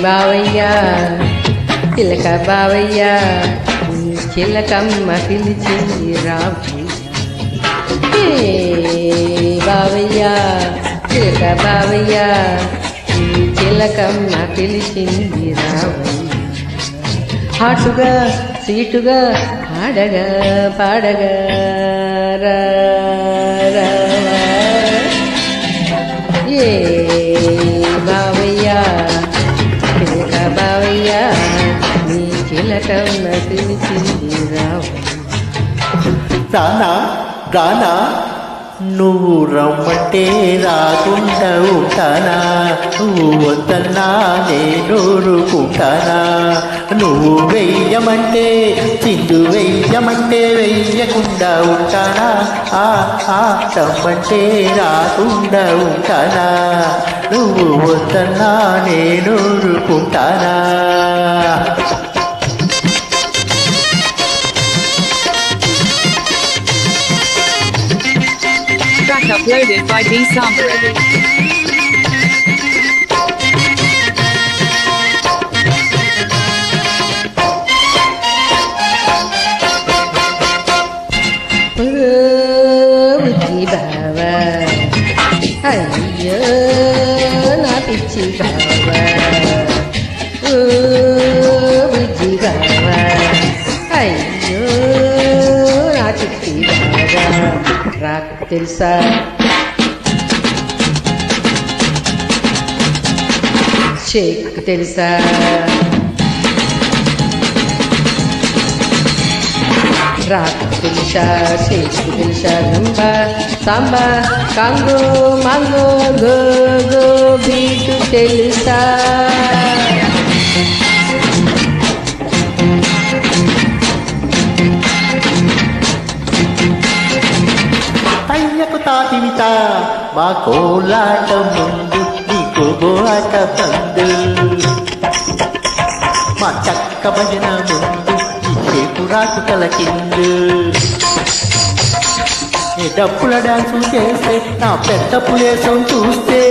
బావయ్య చిలక బావయ్య చిలకమ్మ పిలిచింది రావయ్య బావయ్య చిలక బావయ్య చిలకమ్మ పిలిచింది రావయ్య హాటుగా సీటుగా ఆడగా పాడగా ఏ బావయ్య చిలక బావయ్య నీ చిలకమ్మ పిలిచింది రావయ్య రానా రానా నువ్వు రమ్మంటే రాకుండా ఉంటానా నువ్వు వద్దన్నా నేను ఊరుకుంటానా నువ్వు వెయ్యమంటే చిందు వెయ్యమంటే వెయ్యకుండా ఉంటానా రమ్మంటే రాకుండా ఉంటానా నువ్వు వద్దన్నా నేను ఊరుకుంటానా Uploaded by D Sample. బుజ్జి బావ అయ్యో నా పిచ్చి బావ బుజ్జి బావ అయ్యో నా పిచ్చి బావ రాకు తెలుసా షేక్ తెలుసా రాకు తెలుసా షేక్ తెలుసా rumba samba Congo mango go go beat తెలుసా అయ్యకు తాతివిత మా కోలాట ముందు నీకు గోలాట బందు మా చక్క భజన ముందు నీకు రాకు తలకిందు నీ డప్పుల డాన్సు చేస్తే నా పెద్ద పులేసం చూస్తే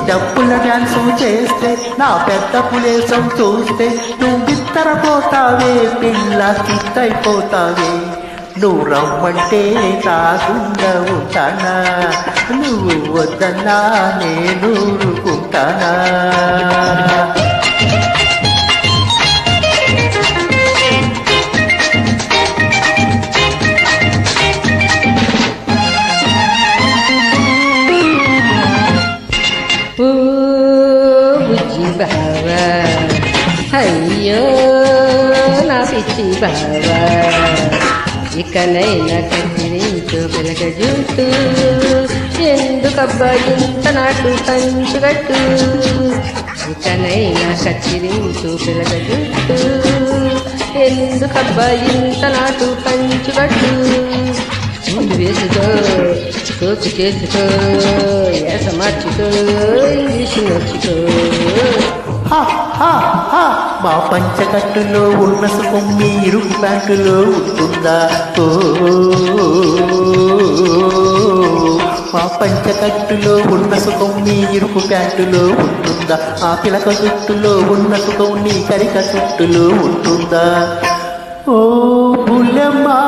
డప్పుల డాన్సు చేస్తే నా పెద్ద పులేసం చూస్తే నువ్వు బిత్తరపోతావే పిల్ల కిత్తైపోతావే నువ్వు రమ్మంటే రాకుండా ఉంటానా నువ్వు వద్దన్నా నేను ఊరుకుంటానా బుజ్జి బావ అయ్యో నా పిచ్చి బావ ఇకనైనా కత్తిరించు పిలక జుట్టు ఎందుకబ్బా ఇంత నాటు పంచుగట్టు ఇకనైనా కత్తిరించు పిలక జుట్టు ఎందుకబ్బా ఇంత నాటు పంచుగట్టు ముందు వేసుకో కోకు చేసుకో ఏస మార్చుకో ఇంగ్లీష్ నేర్చుకో మా పంచకట్టులో ఉన్న సుఖం మీ ఇరుకు ప్యాంటులో ఉంటుందా మా పంచకట్టులో ఉన్న సుఖం మీ ఇరుకు ప్యాంటులో ఉంటుందా ఆ పిలక జుట్టులో ఉన్న సుఖం నీ కరిక చుట్టులో ఉంటుందా ఓ బుల్లెమ్మా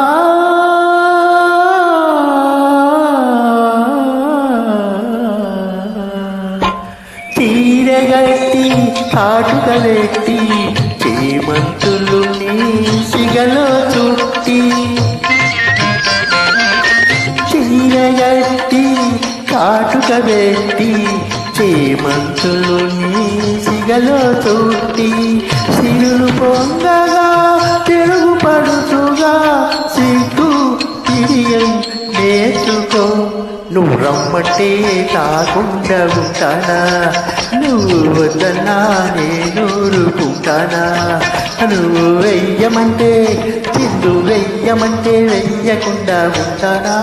తీరగట్టి కాటుకలెట్టి చేమంతులు నీ సిగలో చుట్టి తీరగట్టి కాటుకబెట్టి చేమంతులు నీ సిగలో చుట్టి సిరులు పొంగగా తెలుగు పడుతుగా సిగ్గు తిరిగి నేర్చుకో నువ్వు రమ్మంటే కాకుండా ఉంటానా నువ్వు వద్దన్నా నేను ఊరుకుంటానా నువ్వు వెయ్యమంటే చిందు వెయ్యమంటే వెయ్యకుండా ఉంటానా